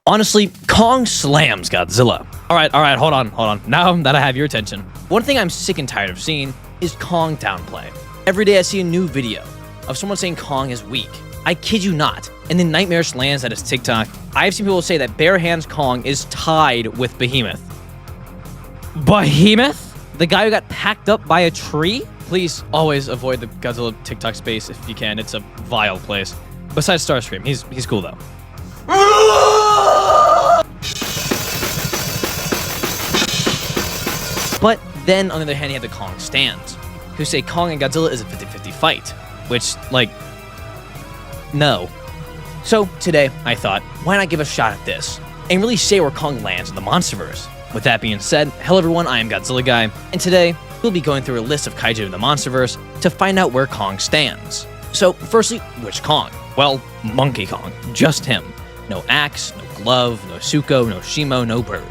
Honestly, Kong slams Godzilla. Alright, hold on. Now that I have your attention, one thing I'm sick and tired of seeing is Kong downplay. Every day I see a new video of someone saying Kong is weak. I kid you not. In the Nightmarish Lands that is TikTok, I've seen people say that Bare Hands Kong is tied with Behemoth. Behemoth? The guy who got packed up by a tree? Please always avoid the Godzilla TikTok space if you can. It's a vile place. Besides Starscream, he's cool though. But then, on the other hand, you have the Kong stands, who say Kong and Godzilla is a 50-50 fight, which, like, no. So, today, I thought, why not give a shot at this, and really say where Kong lands in the Monsterverse. With that being said, hello everyone, I am Godzilla Guy, and today, we'll be going through a list of kaiju in the Monsterverse to find out where Kong stands. So, firstly, which Kong? Well, Monkey Kong, just him. No axe, no glove, no Suko, no Shimo, no bird.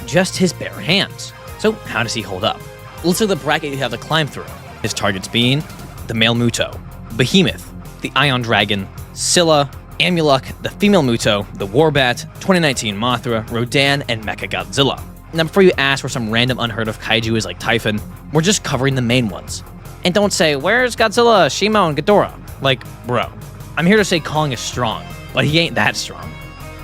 Just his bare hands. So, how does he hold up? Let's look at the bracket you have to climb through. His targets being the male Muto, Behemoth, the Ion Dragon, Scylla, Amulek, the female Muto, the Warbat, 2019 Mothra, Rodan, and Mechagodzilla. Now, before you ask where some random unheard of kaiju is like Typhon, we're just covering the main ones. And don't say, where's Godzilla, Shimo, and Ghidorah? Like, bro, I'm here to say Kong is strong, but he ain't that strong.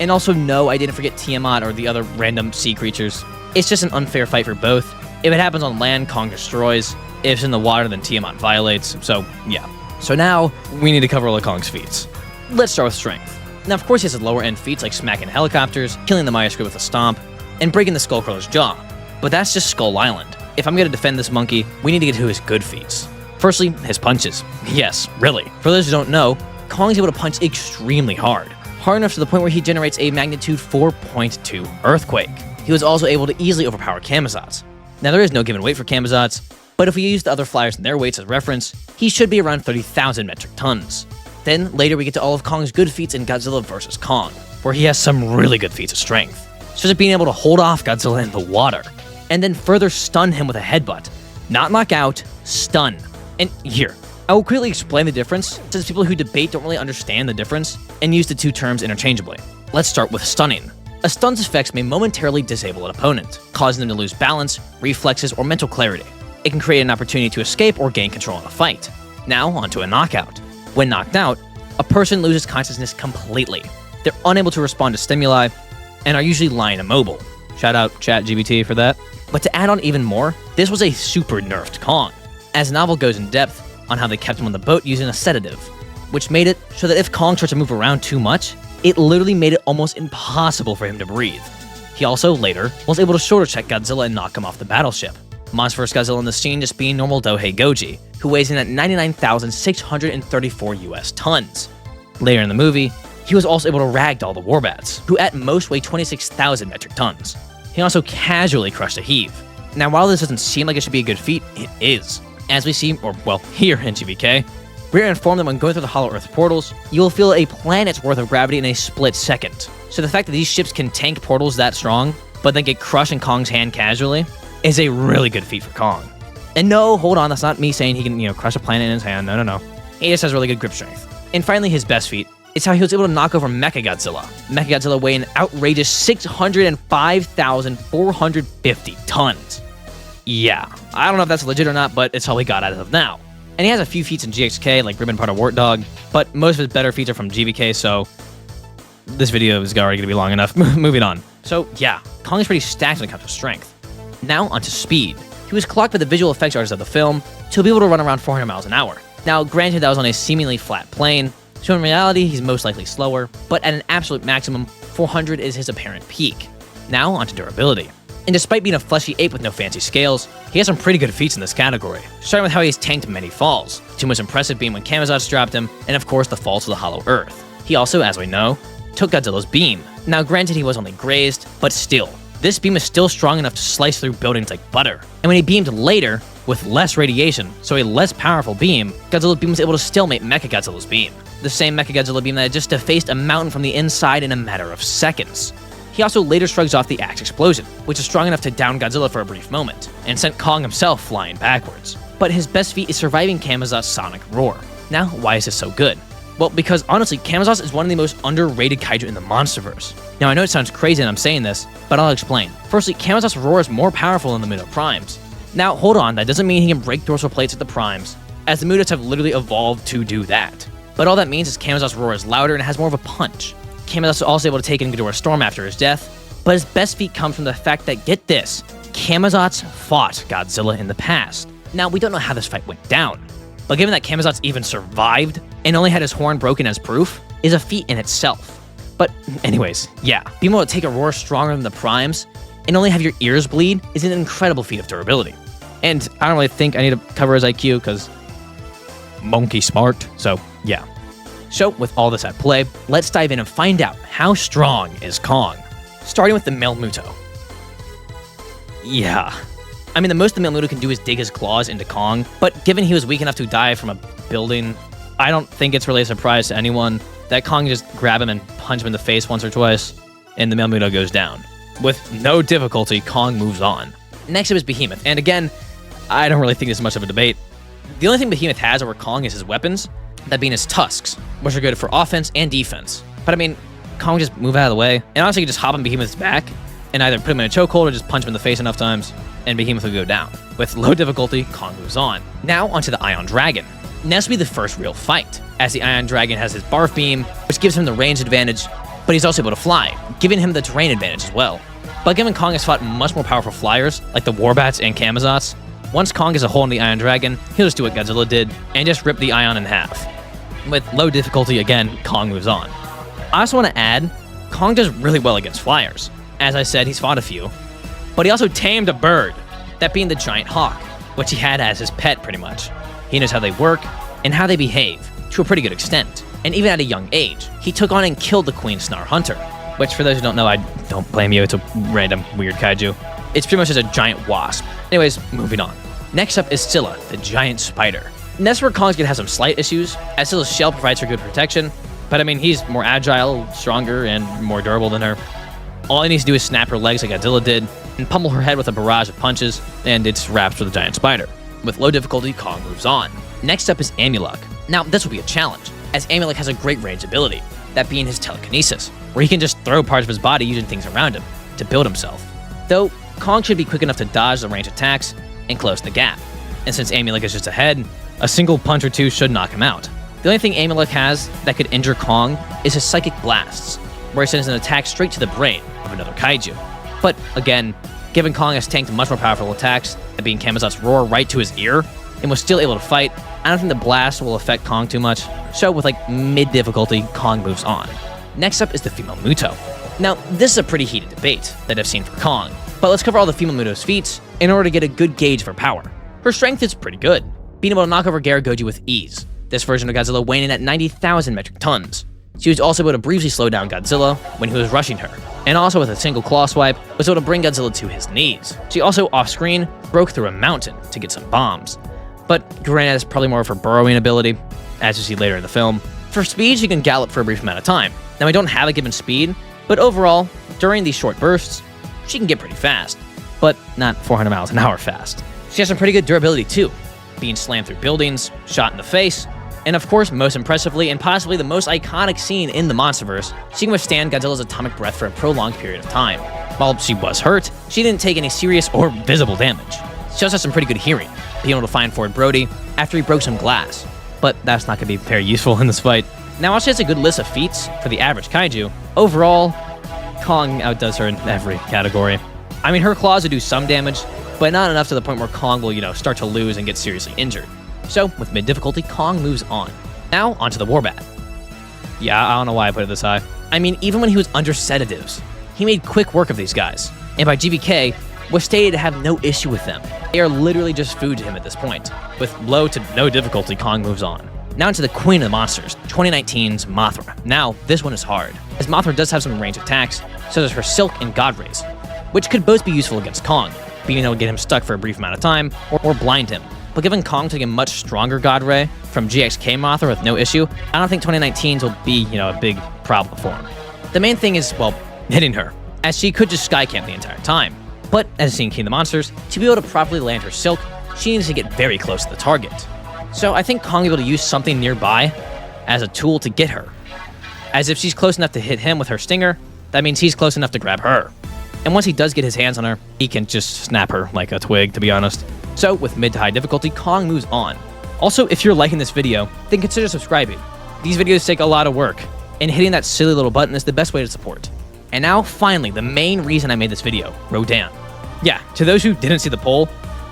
And also, no, I didn't forget Tiamat or the other random sea creatures. It's just an unfair fight for both. If it happens on land, Kong destroys. If it's in the water, then Tiamat violates. So, yeah. So now, we need to cover all of Kong's feats. Let's start with strength. Now, of course, he has his lower end feats like smacking helicopters, killing the Maya Squid with a stomp, and breaking the Skullcrawler's jaw. But that's just Skull Island. If I'm going to defend this monkey, we need to get to his good feats. Firstly, his punches. Yes, really. For those who don't know, Kong is able to punch extremely hard. Hard enough to the point where he generates a magnitude 4.2 earthquake. He was also able to easily overpower Camazotz. Now, there is no given weight for Camazotz, but if we use the other flyers and their weights as reference, he should be around 30,000 metric tons. Then, later we get to all of Kong's good feats in Godzilla vs. Kong, where he has some really good feats of strength, such as being able to hold off Godzilla in the water, and then further stun him with a headbutt. Not knock out, stun. And here, I will quickly explain the difference, since people who debate don't really understand the difference, and use the two terms interchangeably. Let's start with stunning. A stun's effects may momentarily disable an opponent, causing them to lose balance, reflexes, or mental clarity. It can create an opportunity to escape or gain control in a fight. Now, onto a knockout. When knocked out, a person loses consciousness completely. They're unable to respond to stimuli, and are usually lying immobile. Shout out ChatGPT for that. But to add on even more, this was a super nerfed Kong, as the novel goes in depth on how they kept him on the boat using a sedative, which made it so that if Kong tried to move around too much, it literally made it almost impossible for him to breathe. He also, later, was able to shoulder check Godzilla and knock him off the battleship. Monsterverse Godzilla in the scene just being normal Dohei Goji, who weighs in at 99,634 US tons. Later in the movie, he was also able to ragdoll the Warbats, who at most weigh 26,000 metric tons. He also casually crushed a Heave. Now, while this doesn't seem like it should be a good feat, it is. As we see, or well, here in GBK, we're informed that when going through the Hollow Earth portals, you will feel a planet's worth of gravity in a split second. So the fact that these ships can tank portals that strong, but then get crushed in Kong's hand casually, is a really good feat for Kong. And no, hold on, that's not me saying he can, crush a planet in his hand, no. He just has really good grip strength. And finally, his best feat is how he was able to knock over Mechagodzilla. Mechagodzilla weighing an outrageous 605,450 tons. Yeah, I don't know if that's legit or not, but it's all we got as of now. And he has a few feats in GXK, like Ribbon Part of Wartdog, but most of his better feats are from GBK, so this video is already going to be long enough. Moving on. So yeah, Kong is pretty stacked when it comes to strength. Now onto speed. He was clocked by the visual effects artists of the film to be able to run around 400 miles an hour. Now, granted, that was on a seemingly flat plane, so in reality, he's most likely slower, but at an absolute maximum, 400 is his apparent peak. Now onto durability. And despite being a fleshy ape with no fancy scales, he has some pretty good feats in this category, starting with how he's tanked many falls, two most impressive being when Camazotz dropped him, and of course the fall to the Hollow Earth. He also, as we know, took Godzilla's beam. Now granted he was only grazed, but still, this beam is still strong enough to slice through buildings like butter. And when he beamed later, with less radiation, so a less powerful beam, Godzilla's beam was able to stalemate Mechagodzilla's beam. The same Mechagodzilla beam that had just defaced a mountain from the inside in a matter of seconds. He also later shrugs off the axe explosion, which is strong enough to down Godzilla for a brief moment, and sent Kong himself flying backwards. But his best feat is surviving Camazotz's sonic roar. Now, why is this so good? Well, because honestly, Camazotz is one of the most underrated kaiju in the Monsterverse. Now, I know it sounds crazy that I'm saying this, but I'll explain. Firstly, Camazotz roar is more powerful than the Muto Primes. Now, hold on, that doesn't mean he can break dorsal plates at the Primes, as the Mutos have literally evolved to do that. But all that means is Camazotz roar is louder and has more of a punch. Camazotz is also able to take in Ghidorah's storm after his death, but his best feat comes from the fact that, get this, Camazotz fought Godzilla in the past. Now, we don't know how this fight went down, but given that Camazotz even survived and only had his horn broken as proof, is a feat in itself. But anyways, yeah, being able to take a roar stronger than the Primes and only have your ears bleed is an incredible feat of durability. And I don't really think I need to cover his IQ because monkey smart, so yeah. So with all this at play, let's dive in and find out how strong is Kong. Starting with the male Muto. Yeah. I mean, the most the male Muto can do is dig his claws into Kong, but given he was weak enough to die from a building, I don't think it's really a surprise to anyone that Kong can just grab him and punch him in the face once or twice, and the male Muto goes down. With no difficulty, Kong moves on. Next up is Behemoth, and again, I don't really think this is much of a debate. The only thing Behemoth has over Kong is his weapons, that being his tusks, which are good for offense and defense. But I mean, Kong just move out of the way, and honestly, you just hop on Behemoth's back, and either put him in a chokehold or just punch him in the face enough times, and Behemoth will go down. With low difficulty, Kong moves on. Now onto the Ion Dragon. Now this will be the first real fight, as the Ion Dragon has his barf beam, which gives him the range advantage, but he's also able to fly, giving him the terrain advantage as well. But given Kong has fought much more powerful flyers, like the Warbats and Camazotz, once Kong gets a hole in the Ion Dragon, he'll just do what Godzilla did, and just rip the Ion in half. With low difficulty, again, Kong moves on. I also want to add, Kong does really well against flyers. As I said, he's fought a few, but he also tamed a bird, that being the giant hawk, which he had as his pet pretty much. He knows how they work, and how they behave, to a pretty good extent. And even at a young age, he took on and killed the Queen Snar Hunter, which for those who don't know, I don't blame you, it's a random weird kaiju. It's pretty much just a giant wasp. Anyways, moving on. Next up is Scylla, the giant spider. And that's where Kong's gonna have some slight issues, as Scylla's shell provides her good protection, but I mean, he's more agile, stronger, and more durable than her. All he needs to do is snap her legs like Godzilla did, and pummel her head with a barrage of punches, and it's wraps for the giant spider. With low difficulty, Kong moves on. Next up is Amulek. Now, this will be a challenge, as Amulek has a great range ability, that being his telekinesis, where he can just throw parts of his body using things around him to build himself. Though, Kong should be quick enough to dodge the range attacks and close the gap. And since Amulek is just ahead, a single punch or two should knock him out. The only thing Amulek has that could injure Kong is his Psychic Blasts, where he sends an attack straight to the brain of another kaiju. But again, given Kong has tanked much more powerful attacks, that being Camazotz roar right to his ear, and was still able to fight, I don't think the blast will affect Kong too much, so with like mid-difficulty, Kong moves on. Next up is the female Muto. Now, this is a pretty heated debate that I've seen for Kong, but let's cover all the female Muto's feats in order to get a good gauge for power. Her strength is pretty good, being able to knock over Garagoji with ease, this version of Godzilla weighing in at 90,000 metric tons. She was also able to briefly slow down Godzilla when he was rushing her, and also with a single claw swipe, was able to bring Godzilla to his knees. She also, off-screen, broke through a mountain to get some bombs. But granted, is probably more of her burrowing ability, as you see later in the film. For speed, she can gallop for a brief amount of time. Now, we don't have a given speed, but overall, during these short bursts, she can get pretty fast, but not 400 miles an hour fast. She has some pretty good durability too, being slammed through buildings, shot in the face, and of course, most impressively and possibly the most iconic scene in the Monsterverse, she can withstand Godzilla's atomic breath for a prolonged period of time. While she was hurt, she didn't take any serious or visible damage. She also has some pretty good hearing, being able to find Ford Brody after he broke some glass, but that's not going to be very useful in this fight. Now, while she has a good list of feats for the average kaiju, overall, Kong outdoes her in every category. I mean, her claws will do some damage, but not enough to the point where Kong will, start to lose and get seriously injured. So, with mid-difficulty, Kong moves on. Now, onto the Warbat. Yeah, I don't know why I put it this high. I mean, even when he was under sedatives, he made quick work of these guys, and by GVK, was stated to have no issue with them. They are literally just food to him at this point. With low to no difficulty, Kong moves on. Now into the Queen of the Monsters, 2019's Mothra. Now, this one is hard, as Mothra does have some range attacks, such as her Silk and God Rays, which could both be useful against Kong, being able to get him stuck for a brief amount of time, or blind him. But given Kong took a much stronger God Ray from GXK Mothra with no issue, I don't think 2019's will be, a big problem for him. The main thing is, hitting her, as she could just skycamp the entire time. But, as seen in King of the Monsters, to be able to properly land her Silk, she needs to get very close to the target. So I think Kong will be able to use something nearby as a tool to get her. As if she's close enough to hit him with her stinger, that means he's close enough to grab her. And once he does get his hands on her, he can just snap her like a twig, to be honest. So with mid to high difficulty, Kong moves on. Also, if you're liking this video, then consider subscribing. These videos take a lot of work, and hitting that silly little button is the best way to support. And now, finally, the main reason I made this video, Rodan. Yeah, to those who didn't see the poll,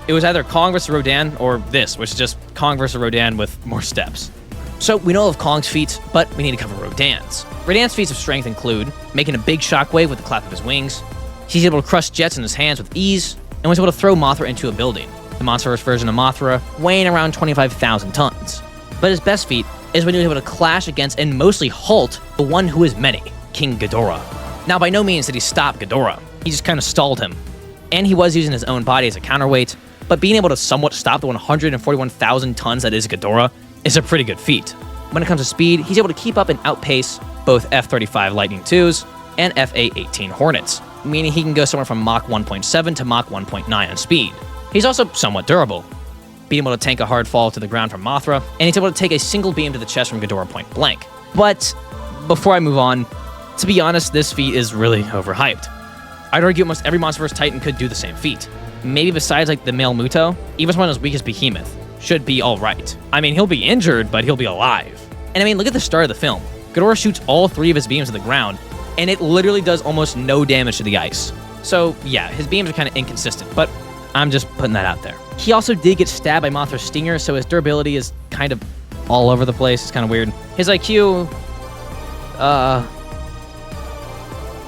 it was either Kong vs. Rodan or this, which is just Kong vs. Rodan with more steps. So we know of Kong's feats, but we need to cover Rodan's. Rodan's feats of strength include making a big shockwave with the clap of his wings. He's able to crush jets in his hands with ease, and was able to throw Mothra into a building. The Monsterverse version of Mothra weighing around 25,000 tons. But his best feat is when he was able to clash against and mostly halt the one who is many, King Ghidorah. Now, by no means did he stop Ghidorah. He just kind of stalled him. And he was using his own body as a counterweight, but being able to somewhat stop the 141,000 tons that is Ghidorah is a pretty good feat. When it comes to speed, he's able to keep up and outpace both F-35 Lightning IIs and FA-18 Hornets, meaning he can go somewhere from Mach 1.7 to Mach 1.9 on speed. He's also somewhat durable, being able to tank a hard fall to the ground from Mothra, and he's able to take a single beam to the chest from Ghidorah point blank. But before I move on, to be honest, this feat is really overhyped. I'd argue almost every Monsterverse Titan could do the same feat. Maybe besides like the male Muto, even someone as weak as Behemoth should be alright. I mean, he'll be injured, but he'll be alive. And I mean, look at the start of the film. Ghidorah shoots all 3 of his beams to the ground, and it literally does almost no damage to the ice. So yeah, his beams are kind of inconsistent, but I'm just putting that out there. He also did get stabbed by Mothra's stinger, so his durability is kind of all over the place. It's kind of weird. His IQ,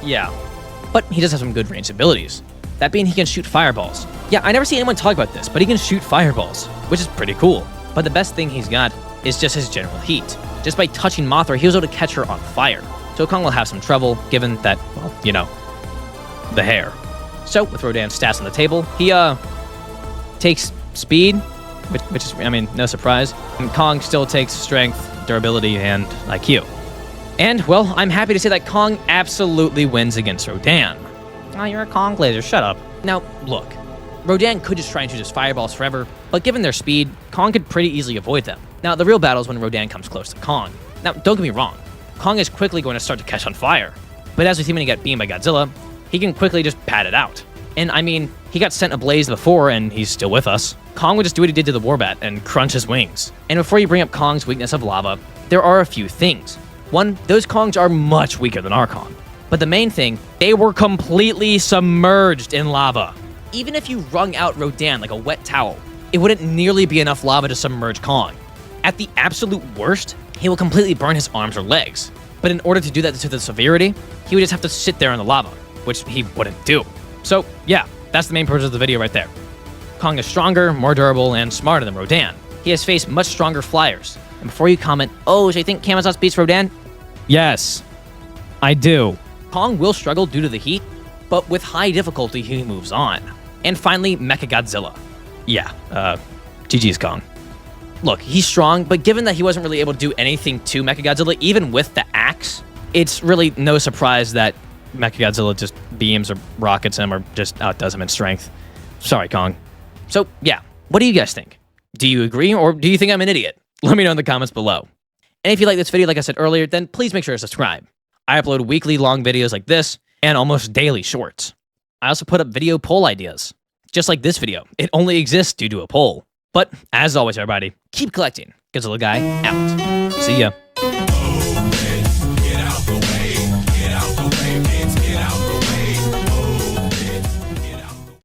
yeah. But he does have some good ranged abilities. That being, he can shoot fireballs. Yeah, I never see anyone talk about this, but he can shoot fireballs, which is pretty cool. But the best thing he's got is just his general heat. Just by touching Mothra, he was able to catch her on fire. So Kong will have some trouble, given that, well, you know, the hair. So, with Rodan's stats on the table, he, takes speed, which is, I mean, no surprise. And Kong still takes strength, durability, and IQ. And, well, I'm happy to say that Kong absolutely wins against Rodan. Oh, you're a Kong glazer, shut up. Now, look, Rodan could just try and shoot his fireballs forever, but given their speed, Kong could pretty easily avoid them. Now, the real battle is when Rodan comes close to Kong. Now, don't get me wrong, Kong is quickly going to start to catch on fire. But as we see when he got beamed by Godzilla, he can quickly just pat it out. And I mean, he got sent ablaze before, and he's still with us. Kong would just do what he did to the Warbat and crunch his wings. And before you bring up Kong's weakness of lava, there are a few things. One, those Kongs are much weaker than our Kong. But the main thing, they were completely submerged in lava. Even if you wrung out Rodan like a wet towel, it wouldn't nearly be enough lava to submerge Kong. At the absolute worst, he will completely burn his arms or legs. But in order to do that to the severity, he would just have to sit there in the lava, which he wouldn't do. So yeah, that's the main purpose of the video right there. Kong is stronger, more durable, and smarter than Rodan. He has faced much stronger flyers. And before you comment, oh, so you think Camazotz beats Rodan? Yes, I do. Kong will struggle due to the heat, but with high difficulty, he moves on. And finally, Mechagodzilla. Yeah, GG's Kong. Look, he's strong, but given that he wasn't really able to do anything to Mechagodzilla, even with the axe, it's really no surprise that Mechagodzilla just beams or rockets him or just outdoes him in strength. Sorry, Kong. So, yeah, what do you guys think? Do you agree, or do you think I'm an idiot? Let me know in the comments below. And if you like this video, like I said earlier, then please make sure to subscribe. I upload weekly long videos like this, and almost daily shorts. I also put up video poll ideas. Just like this video, it only exists due to a poll. But, as always, everybody, keep collecting. Godzilla Guy, out. See ya.